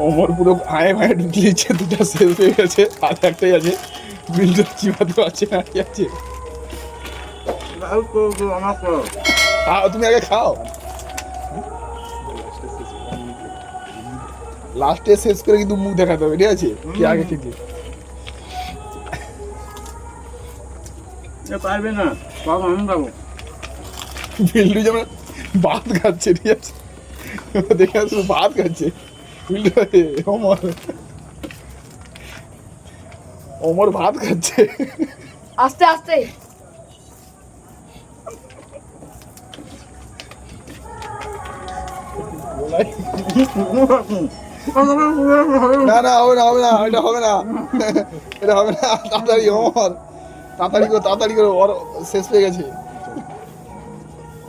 ওমর পুরো আয়ে ভায়ে ঢুকে দিচ্ছে, দুটা শেষ হয়ে গেছে, আর একটাই আছে। বিলটা চিবাতে পারছে না, কি আছে? তুমি আগে খাও, লাস্টে শেষ করে কিন্তু মুখ দেখাতে হবে, ঠিক আছে? কি আগে খেতে পারবে না, বাবা আমি খাবো। বিল্ডু যেমন ভাত খাচ্ছে, ঠিক আছে? দেখে আসলে ভাত খাচ্ছে বিল্ডু। অমর অমর ভাত খাচ্ছে। আস্তে আস্তে। না না, হবে না, হবে না, এটা হবে না, এটা হবে না। তাড়াতাড়ি অমর, তাড়াতাড়ি করে, তাড়াতাড়ি করে, ওর শেষ হয়ে গেছে।